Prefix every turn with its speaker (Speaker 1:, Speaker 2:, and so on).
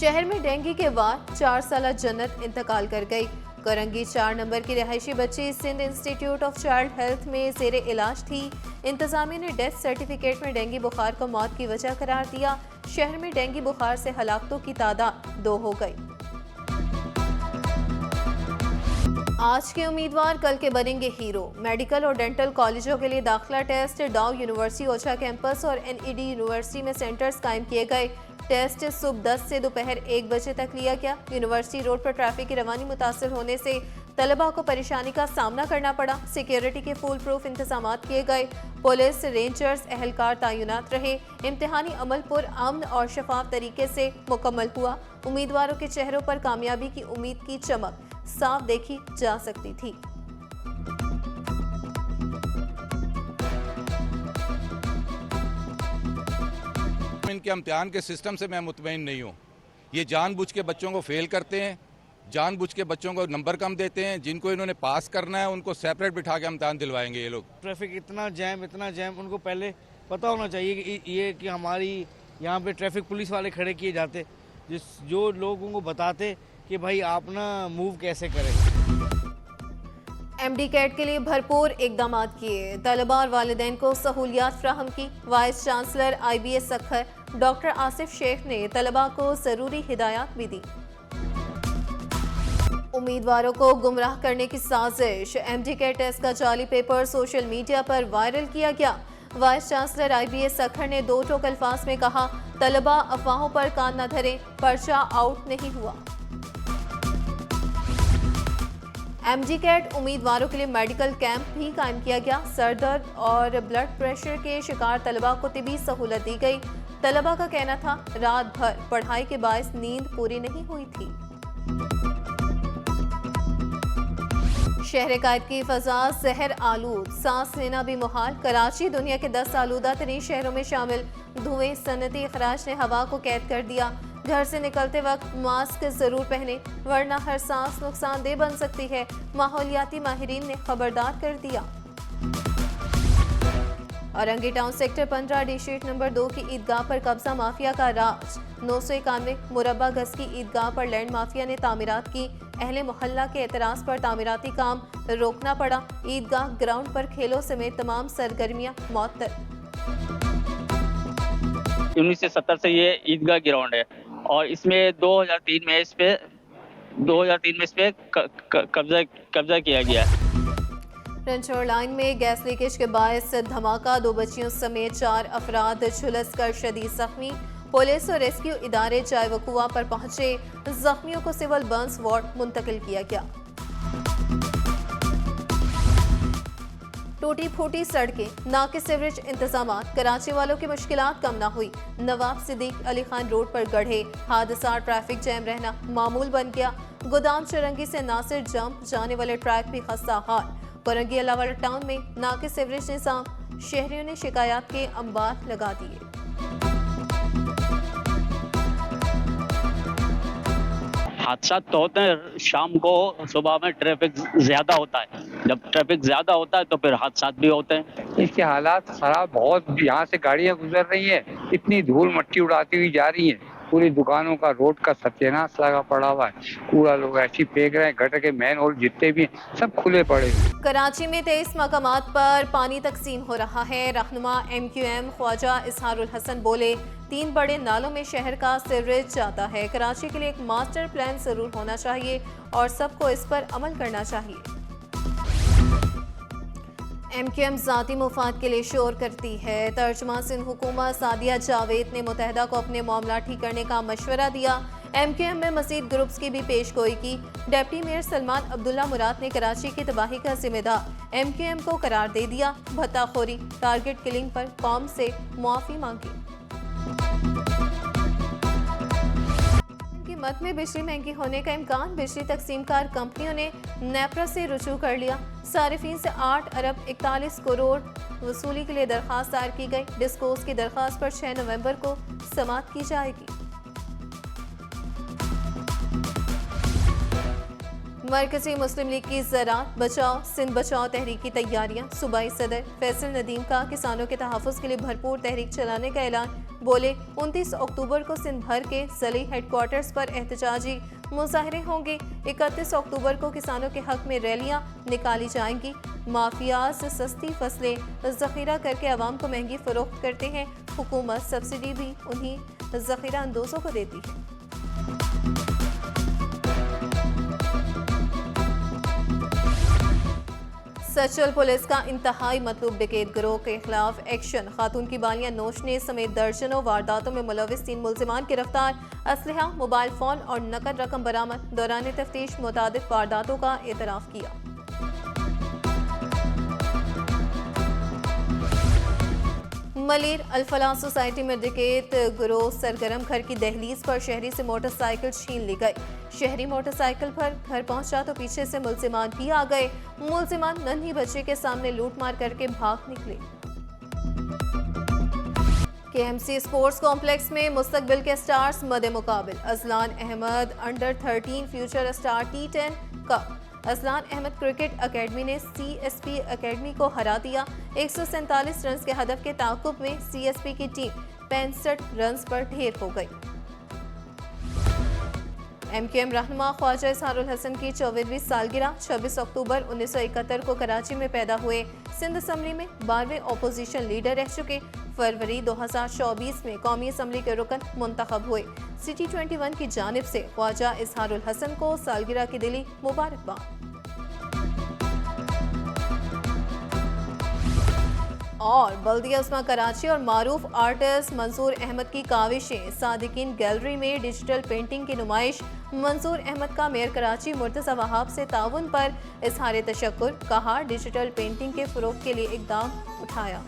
Speaker 1: शहर में डेंगू के बाद 4 साल जन्नत इंतकाल कर गई। करंगी 4 नंबर की रहायशी बच्ची Sindh institute of child health में जेर इलाज थी। इंतजामिया ने डेथ सर्टिफिकेट में डेंगू बुखार को मौत की वजह करार दिया। शहर में डेंगू बुखार से हलाकतों की तादाद 2 हो गई। आज के उम्मीदवार कल के बनेंगे हीरो। मेडिकल और डेंटल कॉलेजों के लिए दाखिला टेस्ट डाउ यूनिवर्सिटी ओछा कैंपस और एनईडी यूनिवर्सिटी में सेंटर्स कायम किए गए। टेस्ट सुबह 10 से दोपहर 1 बजे तक लिया गया। यूनिवर्सिटी रोड पर ट्रैफिक की रवानी मुतासर होने से तलबा को परेशानी का सामना करना पड़ा। सिक्योरिटी के फुल प्रूफ इंतजाम किए गए। पुलिस, रेंजर्स, एहलकार तैनात रहे। इम्तिहानी अमल पुरअमन और शफाफ तरीके से मुकम्मल हुआ। उम्मीदवारों के चेहरों पर कामयाबी की उम्मीद की चमक साफ देखी जा सकती थी।
Speaker 2: इनके इम्तिहान के सिस्टम से मैं मुतमईन नहीं हूँ। ये जानबूझ के बच्चों को फेल करते हैं, जानबूझ के बच्चों को नंबर कम देते हैं। जिनको इन्होंने पास करना है उनको सेपरेट बिठा के इम्तिहान दिलवाएंगे ये लोग।
Speaker 3: ट्रैफिक इतना जैम, उनको पहले पता होना चाहिए कि हमारी यहाँ पे ट्रैफिक पुलिस वाले खड़े किए जाते, जो लोगों को बताते कि भाई आप ना मूव कैसे करें।
Speaker 1: एमडी कैट के लिए भरपूर इकदाम किए। तलबा और वालिदैन को सहूलियात फ्राहम की। Vice chancellor IBS Sukkur doctor Asif Shaikh ने तलबा को जरूरी हिदायत भी दी। उम्मीदवारों को गुमराह करने की साजिश। एमडी कैट टेस्ट का जाली पेपर सोशल मीडिया पर वायरल किया गया। वाइस चांसलर IBS सखर ने 2 टोक अल्फाज में कहा, तलबा अफवाहों पर कान न धरें, पर्चा आउट नहीं हुआ। एमडी कैट उम्मीदवारों के लिए मेडिकल कैंप भी कायम किया गया। सर दर्द और ब्लड प्रेशर के शिकार तलबा को तिबी सहूलत दी गई। तलबा का कहना था रात भर पढ़ाई के बायस नींद पूरी नहीं हुई थी। शहर कायद की फजा जहर आलूद, सांस लेना भी मुहाल। कराची दुनिया के 10 आलूदा तरीन शहरों में शामिल। धुएं, सनती अखराज ने हवा को कैद कर दिया। घर से निकलते वक्त मास्क जरूर पहने, वरना हर सांस नुकसानदेह बन सकती है। माहौलियाती माहिरीन ने खबरदार कर दिया। Orangi town sector 15 district number 2 की ईदगाह पर कब्जा माफिया का राज। 991 मुरब्बा गज की ईदगाह पर लैंड माफिया ने तामीरात की। अहले मोहल्ला के एतराज पर तामीराती काम रोकना पड़ा। ईदगाह ग्राउंड पर खेलों समेत तमाम सरगर्मियां मअतल।
Speaker 4: 1970 से ये ईदगाह ग्राउंड है और इसमें 2003 में इस पे कब्जा किया गया है।
Speaker 1: रंचौर लाइन में गैस लीकेज के बायस धमाका। 2 बच्चियों समेत 4 अफराद झुलस कर शदीद जख्मी। पुलिस और रेस्क्यू इदारे चाय वकुआ पर पहुंचे। जख्मियों को सिविल बर्न्स वार्ड मुंतकिल किया गया। टूटी फूटी सड़कें, नाके सीवरेज इंतजाम, कराची वालों की मुश्किलात कम ना हुई। नवाब सिद्दीक अली खान रोड पर गढ़े हादसा, ट्रैफिक जैम रहना मामूल बन गया। गोदाम चरंगी से नासिर जंप जाने वाले ट्रैक भी खस्ता हाल। करंगी अलावाला टाउन में नाके सीवरेज निजाम, शहरियों ने शिकायत के अंबार लगा दिए।
Speaker 4: हादसा तो होते हैं शाम को, सुबह में ट्रैफिक ज्यादा होता है। जब ट्रैफिक ज्यादा होता है तो फिर हादसा भी होते हैं।
Speaker 5: इसके हालात खराब बहुत। यहाँ से गाड़ियाँ गुजर रही है, इतनी धूल मट्टी उड़ाती हुई जा रही है। पूरी दुकानों का, रोड का सत्यानाश लगा पड़ा हुआ है। कूड़ा लोग ऐसी फेंक रहे हैं, गटर के मैन होल जितने भी सब खुले पड़े।
Speaker 1: कराची में 23 मकामात पर पानी तकसीम हो रहा है। रहनुमा MQM ख्वाजा इसहारुल हसन बोले, 3 बड़े नालों में शहर का सीवरेज जाता है। कराची के लिए एक मास्टर प्लान जरूर होना चाहिए और सबको इस पर अमल करना चाहिए। MQM ज़ाती मुफाद के लिए शोर करती है। तर्जुमान सिंध हुकूमत सादिया जावेद ने मुत्तहदा को अपने मामला ठीक करने का मशवरा दिया। MQM में मज़ीद ग्रुप्स की भी पेशगोई की। डिप्टी मेयर सलमान अब्दुल्ला मुराद ने कराची की तबाही का जिम्मेदार MQM को करार दे दिया। भत्ताखोरी, टारगेट किलिंग पर कौम से मुआफ़ी मांगी। मत में बिजली महंगी होने का इम्कान। बिजली तकसीमकार कंपनियों ने नेपरा से रुजू कर लिया। सारिफीन से 8 अरब 41 करोड़ वसूली के लिए दरख्वास्त दायर की गई। डिस्कोस की दरख्वास्त पर 6 नवंबर को समाअत की जाएगी। मरकजी मुस्लिम लीग की ज़राअत बचाओ सिंध बचाओ तहरीक की तैयारियां। सूबाई सदर फैसल नदीम का किसानों के तहफ़्फ़ुज़ के लिए भरपूर तहरीक चलाने का ऐलान। बोले 29 अक्टूबर को सिंध भर के ज़िले हेडक्वार्टर्स पर एहतजाजी मुजाहरे होंगे। 31 अक्टूबर को किसानों के हक में रैलियां निकाली जाएंगी। माफिया से सस्ती फसलें ज़ख़ीरा करके आवाम को महंगी फ़रोख्त करते हैं। हुकूमत सब्सिडी भी उन्हीं ज़ख़ीरा अंदोज़ों को देती है। सचल पुलिस का इंतहाई मतलूब डकैत गिरोह के खिलाफ एक्शन। खातून की बालियां नोचने समेत दर्जनों वारदातों में मुलविस 3 मुल्जिमान गिरफ्तार। असलहा, मोबाइल फोन और नकद रकम बरामद। दौरान तफ्तीश मुतादिद वारदातों का एतराफ़ किया। मलिर अल-फलाह सोसाइटी में डकैत गिरोह सरगर्म। घर की दहलीज पर शहरी से मोटरसाइकिल छीन ली गई। शहरी मोटरसाइकिल पर घर पहुंचा तो पीछे से मुल्जिमान भी आ गए। मुल्जिमान नन्ही बच्चे के सामने लूटमार करके भाग निकले। KMC स्पोर्ट्स कॉम्प्लेक्स में मुस्तकबिल के स्टार्स मदे मुकाबिल। Ajlan Ahmed under 13 future star T10 cup. Ajlan Ahmed cricket academy ने CSP अकेडमी को हरा दिया। 147 रन के हदफ के ताक़ुब में CSP की टीम 65 रन पर ढेर हो गई। MQM रहनुमा ख्वाजा इजहारुल हसन की 24वीं सालगिरह। 26 अक्टूबर 1971 को कराची में पैदा हुए। सिंध असम्बली में 12वें अपोजिशन लीडर रह चुके। फरवरी 2024 में कौमी असम्बली के रुकन मुंतखब हुए। सिटी 21 की जानिब से ख्वाजा इजहारुल हसन को सालगिरह की दिली मुबारकबाद। और बल्दिया उस्मा कराची और मारूफ आर्टिस्ट मंसूर अहमद की काविशें। सादिकीन गैलरी में डिजिटल पेंटिंग की नुमाइश। मंसूर अहमद का मेयर कराची मुर्तज़ा वहाब से ताउन पर इजहार तशक्कुर। कहा डिजिटल पेंटिंग के फ़रोग़ के लिए इक़दाम उठाया।